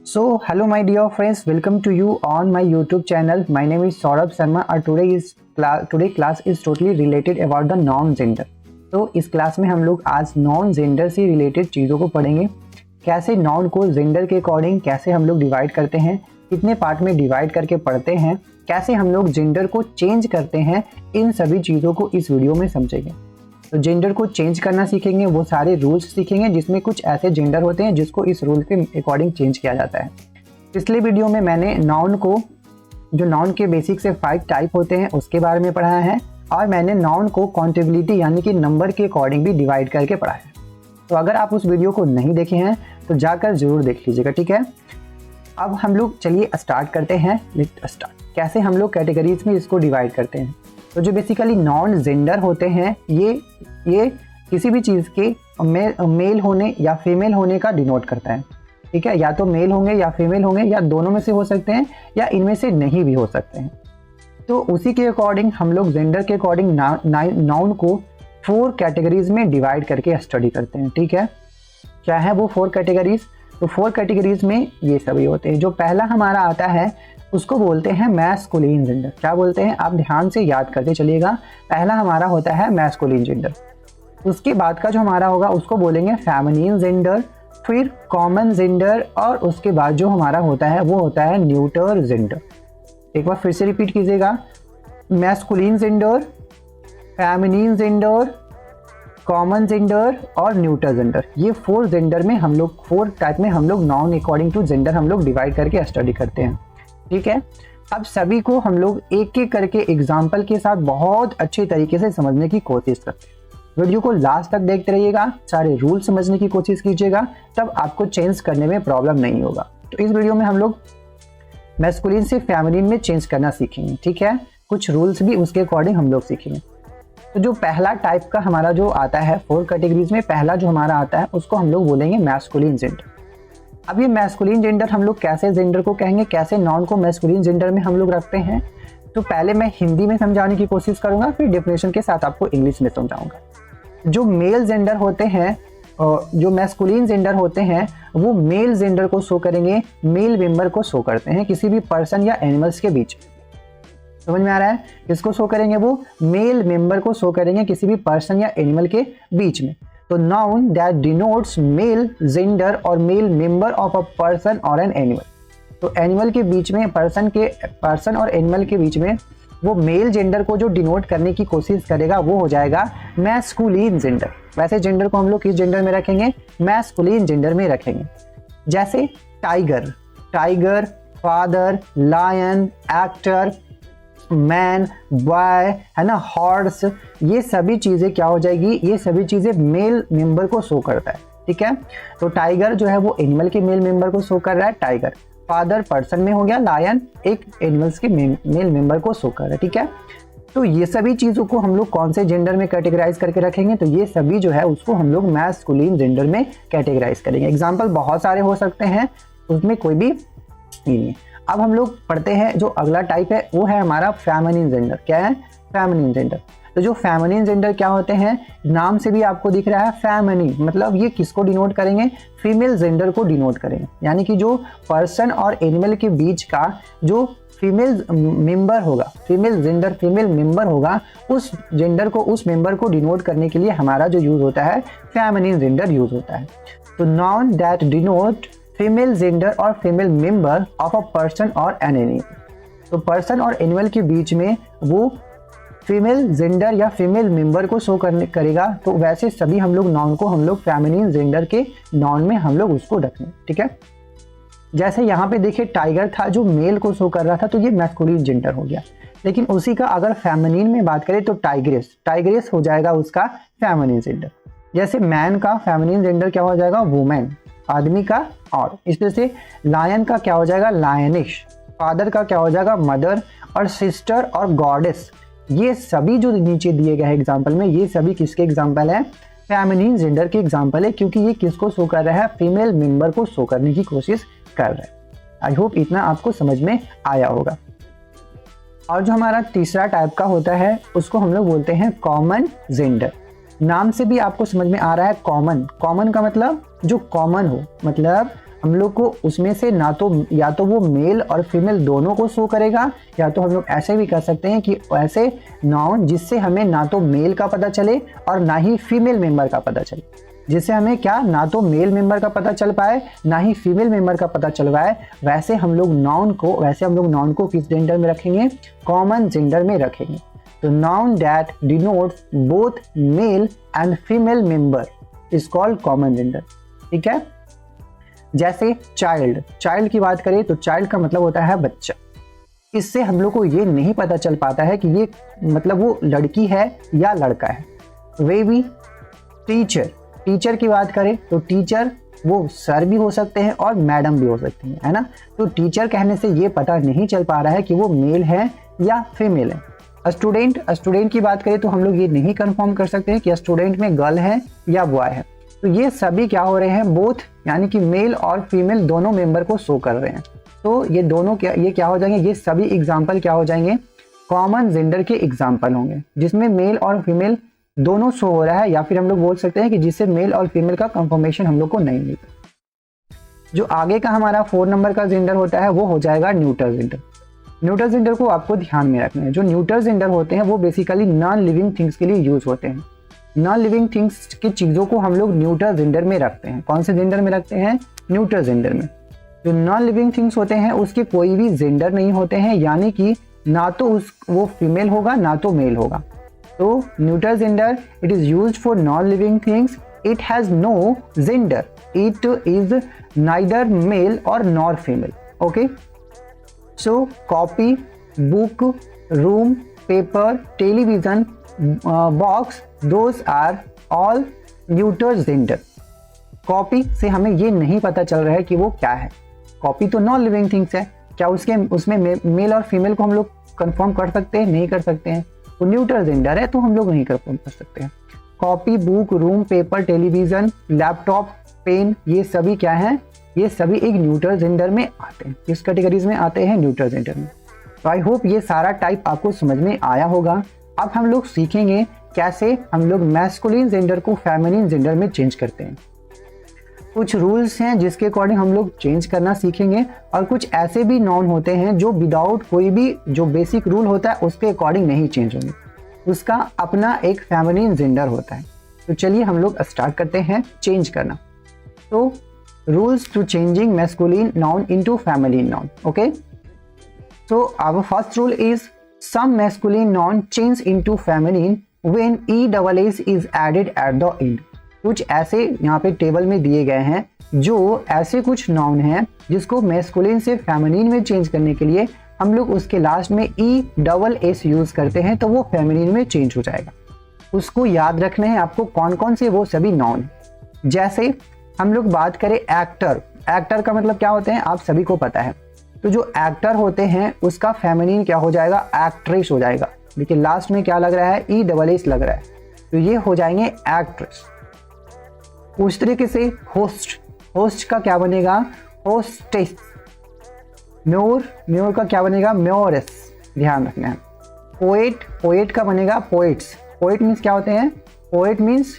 So, hello my dear friends, welcome to you on my YouTube channel. My name is Saurabh Sharma and today class is totally related about the non-gender. तो इस class में हम लोग आज non gender से related चीज़ों को पढ़ेंगे। कैसे नॉन को जेंडर के अकॉर्डिंग कैसे हम लोग डिवाइड करते हैं, कितने पार्ट में डिवाइड करके पढ़ते हैं, कैसे हम लोग जेंडर को चेंज करते हैं, इन सभी चीज़ों को इस वीडियो में समझेंगे। तो जेंडर को चेंज करना सीखेंगे, वो सारे रूल्स सीखेंगे जिसमें कुछ ऐसे जेंडर होते हैं जिसको इस रूल के अकॉर्डिंग चेंज किया जाता है। पिछले वीडियो में मैंने नाउन को, जो नाउन के बेसिक से 5 टाइप होते हैं उसके बारे में पढ़ाया है, और मैंने नाउन को काउंटेबिलिटी यानी कि नंबर के अकॉर्डिंग भी डिवाइड करके पढ़ाया है। तो अगर आप उस वीडियो को नहीं देखे हैं तो जाकर ज़रूर देख लीजिएगा, ठीक है। अब हम लोग चलिए स्टार्ट करते हैं। कैसे हम लोग कैटेगरीज में इसको डिवाइड करते हैं। तो जो बेसिकली नॉन जेंडर होते हैं ये किसी भी चीज़ के मेल होने या फीमेल होने का डिनोट करता है, ठीक है। या तो मेल होंगे या फीमेल होंगे या दोनों में से हो सकते हैं या इनमें से नहीं भी हो सकते हैं। तो उसी के अकॉर्डिंग हम लोग जेंडर के अकॉर्डिंग नाउन को 4 कैटेगरीज में डिवाइड करके स्टडी करते हैं, ठीक है। क्या है वो 4 कैटेगरीज? तो 4 कैटेगरीज में ये सभी होते हैं। जो पहला हमारा आता है उसको बोलते हैं मैस्कुलिन जेंडर। क्या बोलते हैं? आप ध्यान से याद करते चलिएगा। पहला हमारा होता है मैस्कुलिन जेंडर। उसके बाद का जो हमारा होगा उसको बोलेंगे फेमिनिन जेंडर, फिर कॉमन जेंडर, और उसके बाद जो हमारा होता है वो होता है न्यूटर जेंडर। एक बार फिर से रिपीट कीजिएगा। Masculine gender, feminine gender, common gender और न्यूटर जेंडर। ये 4 जेंडर में हम लोग 4 टाइप में हम लोग नॉन अकॉर्डिंग टू जेंडर हम लोग डिवाइड करके स्टडी करते हैं, ठीक है। अब सभी को हम लोग एक एक करके एग्जाम्पल के साथ बहुत अच्छे तरीके से समझने की कोशिश करते हैं। वीडियो को लास्ट तक देखते रहिएगा, सारे रूल समझने की कोशिश कीजिएगा, तब आपको चेंज करने में प्रॉब्लम नहीं होगा। तो इस वीडियो में हम लोग मैस्कुलिन से फेमिनिन में चेंज करना सीखेंगे, ठीक है। कुछ रूल्स भी उसके अकॉर्डिंग हम लोग सीखेंगे। तो जो पहला टाइप का हमारा जो आता है 4 कैटेगरीज में, पहला जो हमारा आता है उसको हम लोग बोलेंगे मैस्कुलिन जेंडर। अब ये मैस्कुलिन जेंडर हम लोग कैसे जेंडर को कहेंगे, कैसे नॉन को मैस्कुलिन जेंडर में हम लोग रखते हैं, तो पहले मैं हिंदी में समझाने की कोशिश करूंगा, फिर डेफिनेशन के साथ आपको इंग्लिश में समझाऊंगा। जो मेल जेंडर होते हैं, जो मैस्कुलिन जेंडर होते हैं, वो मेल जेंडर को शो करेंगे, मेल मेंबर को शो करते हैं किसी भी पर्सन या एनिमल्स के बीच। समझ में आ रहा है? किसको शो करेंगे? वो मेल मेंबर को शो करेंगे किसी भी पर्सन या एनिमल के बीच में। तो noun that denotes male gender or male member of a person or an animal. तो एनिमल के बीच में, पर्सन और एनिमल के बीच में वो मेल जेंडर को जो डिनोट करने की कोशिश करेगा वो हो जाएगा मैस्कुलिन जेंडर। वैसे जेंडर को हम लोग किस जेंडर में रखेंगे? मैस्कुलिन जेंडर में रखेंगे। जैसे tiger, father, lion, actor, man, boy, है ना, हॉर्स, ये सभी चीज़ें क्या हो जाएगी? ये सभी चीज़ें मेल मेंबर को शो करता है, ठीक है। तो टाइगर जो है वो एनिमल के मेल मेंबर को शो कर रहा है, टाइगर। फादर पर्सन में हो गया, लायन एक एनिमल्स के मेल मेंबर को शो कर रहा है, ठीक है। तो ये सभी चीज़ों को हम लोग कौन से जेंडर में कैटेगराइज करके रखेंगे? तो ये सभी जो है उसको हम लोग मैस्कुलिन जेंडर में कैटेगराइज करेंगे। एग्जाम्पल बहुत सारे हो सकते हैं, उसमें कोई भी नहीं है। अब हम लोग पढ़ते हैं जो अगला टाइप है, वो है हमारा फेमिनिन जेंडर। क्या है? Feminine gender. तो जो फेमिनिन जेंडर क्या होते हैं, नाम से भी आपको दिख रहा है फेमिनिन, मतलब ये किसको डिनोट करेंगे? फीमेल जेंडर को डिनोट करेंगे। यानी कि जो पर्सन और एनिमल के बीच का जो फीमेल मेंबर होगा, फीमेल जेंडर फीमेल मेंबर होगा, उस जेंडर को, उस मेंबर को डिनोट करने के लिए हमारा जो यूज होता है फेमिनिन जेंडर यूज होता है। तो noun that denote female gender or female member of a person or an animal. तो पर्सन और एनिमल के बीच में वो फीमेल जेंडर या फीमेल मेंबर को शो करेगा। तो वैसे सभी हम लोग नाउन को हम लोग फेमिनिन जेंडर के नाउन में हम लोग उसको रखें, ठीक है। जैसे यहाँ पे देखिए टाइगर था जो मेल को शो कर रहा था, तो ये मैस्कुलिन जेंडर हो गया। लेकिन उसी का अगर फेमिनिन में बात करें तो टाइग्रेस हो जाएगा उसका फेमिनिन जेंडर। जैसे मैन का फेमिनिन जेंडर क्या हो जाएगा? वुमेन, आदमी का। और इस तरह से लायन का क्या हो जाएगा? लायनिश। फादर का क्या हो जाएगा? मदर। और सिस्टर और गॉडेस, ये सभी जो नीचे दिए गए एग्जाम्पल में, ये सभी किसके एग्जाम्पल है? फेमिनिन जेंडर के एग्जाम्पल है, क्योंकि ये किसको शो कर रहा है? फीमेल मेंबर को शो करने की कोशिश कर रहा है। आई होप इतना आपको समझ में आया होगा। और जो हमारा तीसरा टाइप का होता है उसको हम लोग बोलते हैं कॉमन जेंडर। नाम से भी आपको समझ में आ रहा है कॉमन। कॉमन का मतलब जो कॉमन हो, मतलब हम लोग को उसमें से ना तो या तो वो मेल और फीमेल दोनों को शो करेगा, या तो हम लोग ऐसे भी कर सकते हैं कि ऐसे नाउन जिससे हमें ना तो मेल का पता चले और ना ही फीमेल मेंबर का पता चले, जिससे हमें क्या ना तो मेल मेंबर का पता चल पाए ना ही फीमेल मेंबर का पता चल पाए, वैसे हम लोग नाउन को किस जेंडर में रखेंगे, कॉमन जेंडर में रखेंगे। तो noun that denotes both male and female member is called common gender. ठीक है, जैसे चाइल्ड की बात करें तो चाइल्ड का मतलब होता है बच्चा। इससे हम लोग को ये नहीं पता चल पाता है कि ये मतलब वो लड़की है या लड़का है। वे भी टीचर की बात करें तो टीचर वो सर भी हो सकते हैं और मैडम भी हो सकती हैं, है ना। तो टीचर कहने से ये पता नहीं चल पा रहा है कि वो मेल है या फीमेल है। स्टूडेंट की बात करें तो हम लोग ये नहीं कंफर्म कर सकते हैं कि स्टूडेंट में गर्ल है या बॉय है। तो ये सभी क्या हो रहे हैं, बोथ यानी कि मेल और फीमेल दोनों मेंबर को शो कर रहे हैं। तो ये क्या हो जाएंगे, ये सभी एग्जाम्पल क्या हो जाएंगे, कॉमन जेंडर के एग्जाम्पल होंगे, जिसमें मेल और फीमेल दोनों शो हो रहा है, या फिर हम लोग बोल सकते हैं कि जिससे मेल और फीमेल का कंफर्मेशन हम लोग को नहीं मिलता। जो आगे का हमारा 4 नंबर का जेंडर होता है वो हो जाएगा न्यूट्रल जेंडर। न्यूट्रल जेंडर को आपको ध्यान में रखना है। जो न्यूट्रल जेंडर होते हैं वो बेसिकली नॉन लिविंग थिंग्स के लिए यूज होते हैं। नॉन लिविंग थिंग्स की चीज़ों को हम लोग न्यूट्रल जेंडर में रखते हैं। कौन से जेंडर में रखते हैं, न्यूट्रल जेंडर में। जो नॉन लिविंग थिंग्स होते हैं उसके कोई भी जेंडर नहीं होते हैं, यानी कि ना तो वो फीमेल होगा ना तो मेल होगा। तो neutral gender it is used for non living things, it has no gender, it is neither male or nor female. Okay, so copy, book, room, paper, television, box, those are all neutral gender. Copy से हमें ये नहीं पता चल रहा है कि वो क्या है। कॉपी तो नॉन लिविंग थिंग्स है, क्या उसमें मेल और फीमेल को हम लोग कंफर्म कर सकते हैं, नहीं कर सकते हैं। वो न्यूट्रल जेंडर है तो हम लोग नहीं कंफर्म कर सकते हैं। Copy, book, room, paper, television, laptop, pen, ये सभी क्या है, ये सभी एक न्यूट्रल जेंडर में आते हैं। किस कैटेगरीज में आते हैं, न्यूट्रल जेंडर में। तो आई होप ये सारा टाइप आपको समझ में आया होगा। अब हम लोग सीखेंगे कैसे हम लोग मैस्कुलिन जेंडर को फेमिनिन जेंडर में चेंज करते हैं। कुछ रूल्स हैं जिसके अकॉर्डिंग हम लोग चेंज करना सीखेंगे, और कुछ ऐसे भी नाउन होते हैं जो विदाउट कोई भी जो बेसिक रूल होता है उसके अकॉर्डिंग नहीं चेंज होंगे, उसका अपना एक फेमिनिन जेंडर होता है। तो चलिए हम लोग स्टार्ट करते हैं चेंज करना। तो rules to changing masculine noun into feminine noun. Okay, so our first rule is some masculine noun change into feminine when ESS is added at the end। कुछ ऐसे यहाँ पे टेबल में दिए गए हैं जो ऐसे कुछ नाउन हैं जिसको मैस्कुलिन से फेमिनिन में चेंज करने के लिए हम लोग उसके लास्ट में ESS यूज करते हैं, तो वो फेमिनिन में चेंज हो जाएगा। उसको याद रखना है आपको कौन कौन से वो सभी नाउन। जैसे हम लोग बात करें एक्टर का मतलब क्या होते हैं आप सभी को पता है। तो जो एक्टर होते हैं उसका फेमिनिन क्या हो जाएगा, एक्ट्रेस हो जाएगा। देखिए लास्ट में क्या लग रहा है, ESS लग रहा है, तो ये हो जाएंगे एक्ट्रेस। उस तरीके से होस्ट का क्या बनेगा, होस्टेस। म्योर का क्या बनेगा, म्योरेस, ध्यान रखना है। पोएट का बनेगा पोएट्स। पोएट मीन्स क्या होते हैं, पोएट मीन्स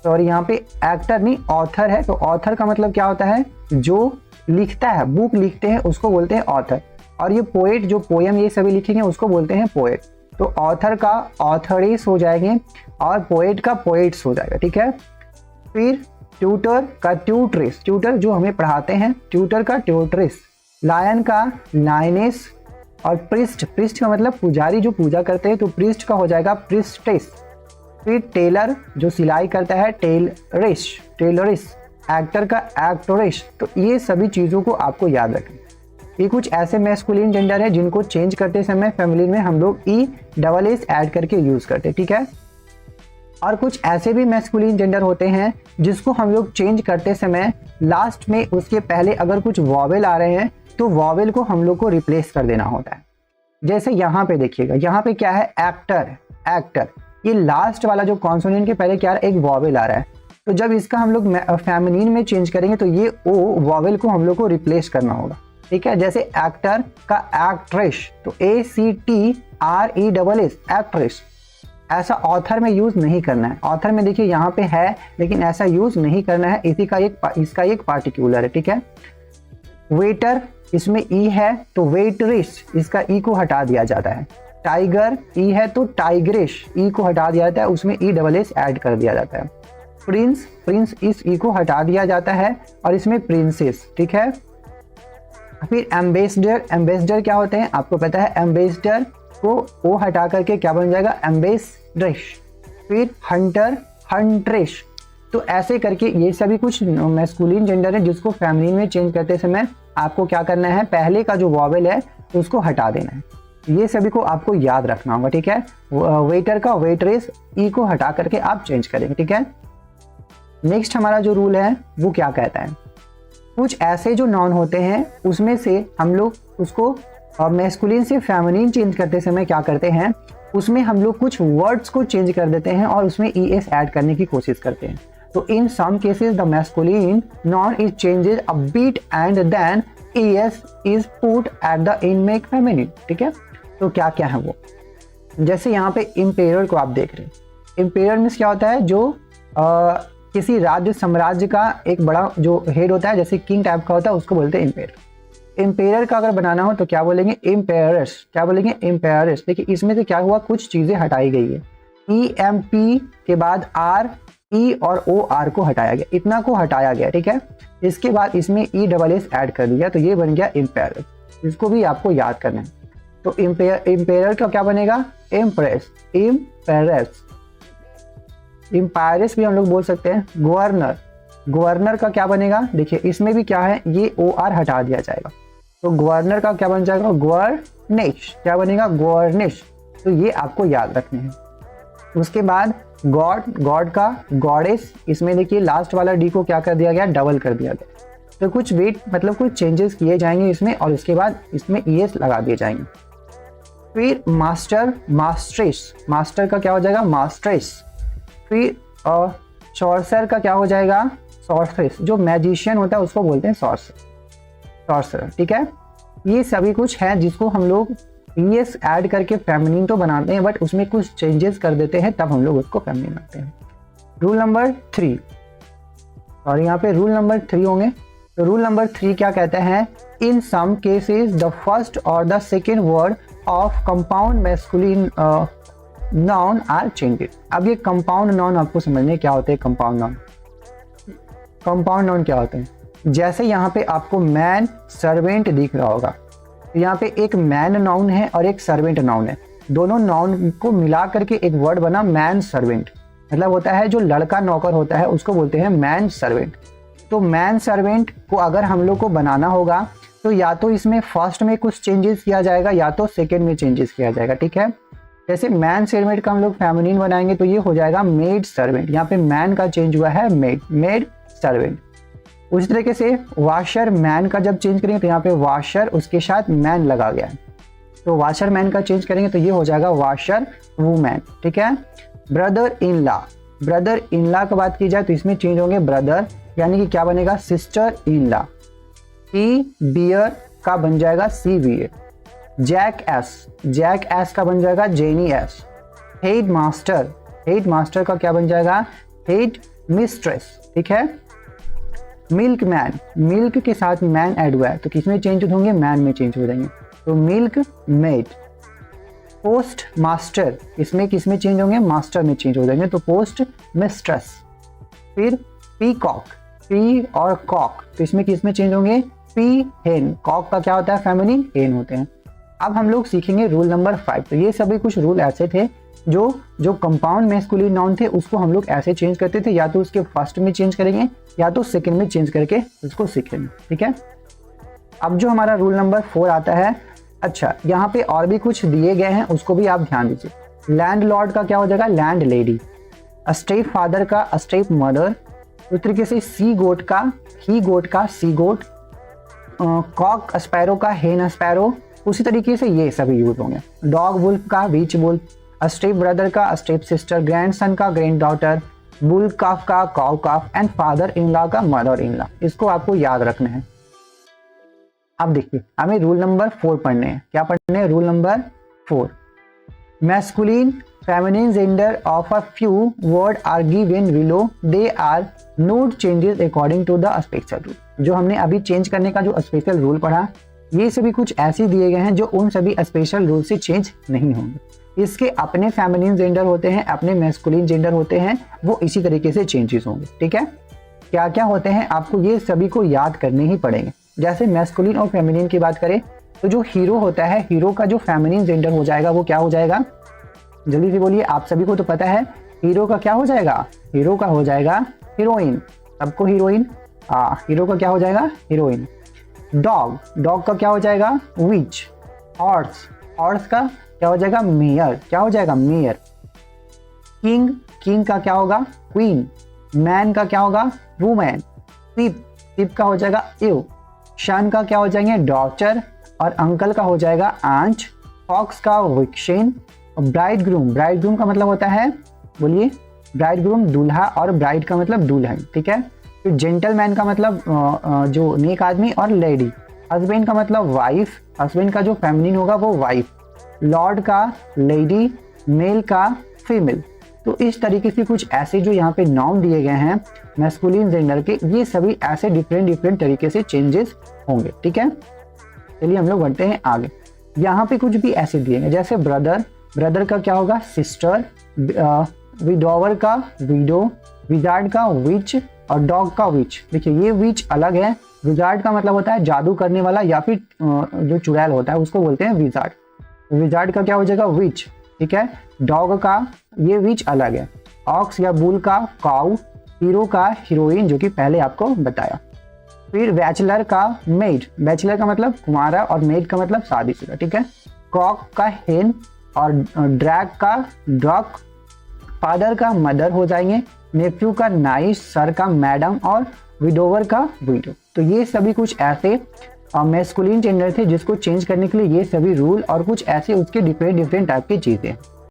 सॉरी यहाँ पे एक्टर नहीं ऑथर है, तो ऑथर का मतलब क्या होता है, जो लिखता है, बुक लिखते हैं उसको बोलते हैं ऑथर। और ये पोएट जो पोएम ये सभी लिखेंगे उसको बोलते हैं पोएट। तो ऑथर का ऑथरेस हो जाएंगे और पोएट का पोएट्स हो जाएगा। ठीक है, फिर ट्यूटर का ट्यूटरेस, ट्यूटर जो हमें पढ़ाते हैं, ट्यूटर का ट्यूटरेस। लायन का लायनेस, और प्रिस्ट का मतलब पुजारी जो पूजा करते हैं, तो प्रिस्ट का हो जाएगा प्रिस्टेस। फिर टेलर जो सिलाई करता है, टेलरिस। एक्टर का एक्टोरेस। तो ये सभी चीज़ों को आपको याद रखें। ये कुछ ऐसे मैस्कुलिन जेंडर है जिनको चेंज करते समय फेमिनिन में हम लोग ESS ऐड करके यूज़ करते हैं। ठीक है, और कुछ ऐसे भी मैस्कुलिन जेंडर होते हैं जिसको हम लोग चेंज करते समय लास्ट में उसके पहले अगर कुछ वॉवेल आ रहे हैं तो वॉवेल को हम लोग को रिप्लेस कर देना होता है। जैसे यहाँ पे देखिएगा, यहाँ पे क्या है, एक्टर। ये लास्ट वाला जो कॉन्सोनेंट के पहले क्या एक वॉवेल आ रहा है, तो जब इसका हम लोग फेमिनिन में चेंज करेंगे तो ये ओ वॉवेल को हम लोग को रिप्लेस करना होगा। ठीक है, जैसे एक्टर का एक्ट्रेस, तो ACTRESS एक्ट्रेस। ऐसा ऑथर में यूज नहीं करना है। ऑथर में देखिए यहाँ पे है, लेकिन ऐसा यूज नहीं करना है, इसका एक पार्टिकुलर है, ठीक है। वेटर, इसमें ई है तो वेटरिश, इसका ई को हटा दिया जाता है। टाइगर, ई है तो टाइगरिश, ई को हटा दिया जाता है, उसमें ई डबल एस ऐड कर दिया जाता है। प्रिंस, प्रिंस, इस ई को हटा दिया जाता है और इसमें प्रिंसेस, ठीक है। फिर एम्बेसडर, एम्बेसडर क्या होते हैं आपको पता है, एम्बेसडर को ओ हटा करके क्या बन जाएगा, एम्बेसड्रेश। फिर हंटर, हंट्रेश। तो ऐसे करके ये सभी कुछ मैस्कुलिन जेंडर है जिसको फेमिनिन में चेंज करते समय आपको क्या करना है, पहले का जो वॉवेल है उसको हटा देना है। ये सभी को आपको याद रखना होगा, ठीक है। वेटर का वेटरेस, ई को हटा करके आप चेंज करेंगे, ठीक है। नेक्स्ट हमारा जो रूल है वो क्या कहता है, कुछ ऐसे जो नॉन होते हैं उसमें से हम लोग उसको मैस्कुलिन से फेमिनिन चेंज करते समय क्या करते हैं, उसमें हम लोग कुछ वर्ड्स को चेंज कर देते हैं और उसमें ई एस ऐड करने की कोशिश करते हैं। तो in some cases the masculine noun is changes a bit and then E S is put at the end make feminine, ठीक है। तो क्या क्या है वो, जैसे यहाँ पे इम्पेरर को आप देख रहे हैं। इम्पेरर मीन्स क्या होता है, जो किसी राज्य साम्राज्य का एक बड़ा जो हेड होता है, जैसे किंग टाइप का होता है, उसको बोलते हैं इम्पेरर। इम्पेरर का अगर बनाना हो तो क्या बोलेंगे, इम्पेरस। क्या बोलेंगे, इम्पेरस। देखिए इसमें से क्या हुआ, कुछ चीजें हटाई गई है। ई एम पी के बाद आर, ई और ओ आर को हटाया गया, इतना को हटाया गया, ठीक है। इसके बाद इसमें ई डबल एस ऐड कर दिया, तो ये बन गया इम्पेरर। इसको भी आपको याद करना है। तो इम्पेरर का क्या बनेगा, इम्प्रेस, इम्पेरस। इम्पायरस भी हम लोग बोल सकते हैं। गवर्नर, गवर्नर का क्या बनेगा, देखिए इसमें भी क्या है, ये ओ आर हटा दिया जाएगा, तो गवर्नर का क्या बन जाएगा, गवर्निश। क्या बनेगा, गवर्निश। तो ये आपको याद रखने हैं। उसके बाद गॉड, गॉड का गॉडेस, इसमें देखिए लास्ट वाला डी को क्या कर दिया गया, डबल कर दिया गया। तो कुछ वेट मतलब कुछ चेंजेस किए जाएंगे इसमें, और उसके बाद इसमें ई एस लगा दिए जाएंगे। फिर मास्टर, मास्ट्रेस, मास्टर का क्या हो जाएगा, मास्ट्रेस। फिर सॉर्सर का क्या हो जाएगा, सॉर्सरेस। जो मैजिशियन होता है उसको बोलते हैं सॉर्सर, ठीक है। ये सभी कुछ है जिसको हम लोग ईएस ऐड करके फेमिनिन तो बनाते हैं, बट उसमें कुछ चेंजेस कर देते हैं, तब हम लोग उसको फेमिनिन बनाते हैं। रूल नंबर 3, और यहाँ पे रूल नंबर 3 होंगे। तो रूल नंबर 3 क्या कहते हैं, in some cases the first और the second word of compound masculine noun are changed. अब ये कंपाउंड नाउन आपको समझने क्या होते हैं। कंपाउंड नाउन, कंपाउंड नाउन क्या होते हैं, जैसे यहाँ पे आपको मैन, सर्वेंट दिख रहा होगा, तो यहाँ पे एक मैन नाउन है और एक सर्वेंट नाउन है। दोनों नाउन को मिला करके एक वर्ड बना मैन सर्वेंट। मतलब होता है जो लड़का नौकर होता है उसको बोलते हैं मैन सर्वेंट। तो मैन सर्वेंट को अगर हम लोग को बनाना होगा तो या तो इसमें फर्स्ट में कुछ चेंजेस किया जाएगा या तो सेकेंड में चेंजेस किया जाएगा, ठीक है। जैसे मैन सर्वेंट का हम लोग फेमिनिन बनाएंगे तो ये हो जाएगा मेड सर्वेंट। यहाँ पे मैन का चेंज हुआ है मेड, मेड सर्वेंट। उसी तरीके से वाशर मैन का जब चेंज करेंगे तो यहाँ पे वाशर उसके साथ मैन लगा गया है, तो वाशर मैन का चेंज करेंगे तो ये हो जाएगा वाशर वुमैन, ठीक है। Brother in law, brother in law की बात की जाए तो इसमें चेंज होंगे ब्रदर, यानी कि क्या बनेगा, sister in law. She bear का बन जाएगा she bear. Jackass, jackass का बन जाएगा jenny ass. Headmaster, headmaster का क्या बन जाएगा, हेड मिस्ट्रेस, ठीक है। मिल्क मैन, मिल्क के साथ मैन ऐड हुआ है तो किसमें चेंज होंगे, मैन में चेंज हो जाएंगे, तो मिल्क मेड। पोस्ट मास्टर, इसमें किसमें चेंज होंगे, मास्टर में चेंज हो जाएंगे, तो पोस्ट मिस्ट्रेस। फिर पीकॉक, पी और कॉक, तो इसमें किसमें चेंज होंगे, पी हेन। कॉक का क्या होता है, फेमिनिन, हेन होते हैं। अब हम लोग सीखेंगे रूल नंबर 5। तो ये सभी कुछ रूल ऐसे थे जो कंपाउंड मैस्कुलिन नाउन थे उसको हम लोग ऐसे चेंज करते थे, या तो उसके फर्स्ट में चेंज करेंगे या तो सेकंड में चेंज करके उसको सीखेंगे, ठीक है। अब जो हमारा रूल नंबर 4 आता है, अच्छा यहाँ पे और भी कुछ दिए गए हैं उसको भी आप ध्यान दीजिए। लैंड लॉर्ड का क्या हो जाएगा, लैंड लेडी। स्टेप फादर का स्टेप मदर। उस तरीके से सी गोट का ही गोट का सी गोट। कॉक स्पैरो का हेन स्पैरो। उसी तरीके से ये सभी यूज होंगे। डॉग वुल्फ का बीच वुल्फ। स्टेप ब्रदर का स्टेप सिस्टर। ग्रैंडसन का ग्रैंड डॉटर। बुल काफ का cow calf and father in law का मदर इन लॉ। इसको आपको याद रखना है। अब देखिए हमें रूल नंबर 4 पढ़ने हैं। क्या पढ़ने हैं, rule number 4। Masculine feminine gender of a few words are given below. They are not changes according to the special rule. जो हमने अभी चेंज करने का जो स्पेशल रूल पढ़ा, ये सभी कुछ ऐसे दिए गए हैं जो उन सभी स्पेशल रूल से चेंज नहीं होंगे। इसके अपने फेमिनिन जेंडर होते हैं, अपने मैस्कुलिन जेंडर होते हैं, वो इसी तरीके से चेंजेस होंगे। ठीक है, क्या क्या होते हैं आपको ये सभी को याद करने ही पड़ेंगे। जैसे मैस्कुलिन और फेमिनिन की बात करें तो जो हीरो होता है, हीरो का जो फेमिनिन जेंडर हो जाएगा वो क्या हो जाएगा, जल्दी से बोलिए, आप सभी को तो पता है। हीरो का क्या हो जाएगा, हीरो का हो जाएगा हीरोइन, सबको हीरोइन। हीरो का क्या हो जाएगा, हीरोइन। डॉग, डॉग का क्या हो जाएगा, विच। हॉर्स, हॉर्स का क्या हो जाएगा, मेयर, क्या हो जाएगा, मेयर। किंग, किंग का क्या होगा, क्वीन। मैन का क्या होगा, वुमेन। शिप, शिप का हो जाएगा इव। सन का क्या हो जाएंगे, डॉटर, और अंकल का हो जाएगा आंट। फॉक्स का विक्शन। ब्राइड ग्रूम, ब्राइड ग्रूम का मतलब होता है, बोलिए, ब्राइड ग्रूम दूल्हा, और ब्राइड का मतलब दुल्हन। ठीक है, फिर जेंटलमैन का मतलब जो नेक आदमी, और लेडी। हस्बैंड का मतलब वाइफ, हस्बैंड का जो फेमिनिन होगा वो वाइफ। लॉर्ड का लेडी, मेल का फीमेल। तो इस तरीके से कुछ ऐसे जो यहाँ पे नॉर्म दिए गए हैं मैस्कुलिन जेंडर के, ये सभी ऐसे डिफरेंट डिफरेंट तरीके से चेंजेस होंगे। ठीक है, चलिए हम लोग बढ़ते हैं आगे। यहाँ पे कुछ भी ऐसे दिए गए, जैसे ब्रदर, ब्रदर का क्या होगा, सिस्टर। विडोवर का विडो। विजार्ड का विच, और डॉग का विच। देखिए ये विच अलग है, विजार्ड का मतलब होता है जादू करने वाला, या फिर जो चुड़ैल होता है उसको बोलते हैं विजार्ड। विजार्ड का क्या हो जाएगा, विच। ठीक है, डॉग का ये विच अलग है। ऑक्स या बुल का काउ। हीरो का हीरोइन, जो कि पहले आपको बताया। फिर बैचलर का मेड, बैचलर का मतलब कुंवारा, और मेड का मतलब शादीशुदा। ठीक है, कॉक का हेन, और ड्रैग का डॉग। फादर का मदर हो जाएंगे। नेफ्यू का नाइस, सर का मैडम, और विडोवर का विडो। तो ये सभी कुछ ऐसे मैस्कुलिन जेंडर थे जिसको चेंज करने के लिए ये सभी रूल और कुछ ऐसे उसके डिफरेंट डिफरेंट टाइप की चीजें।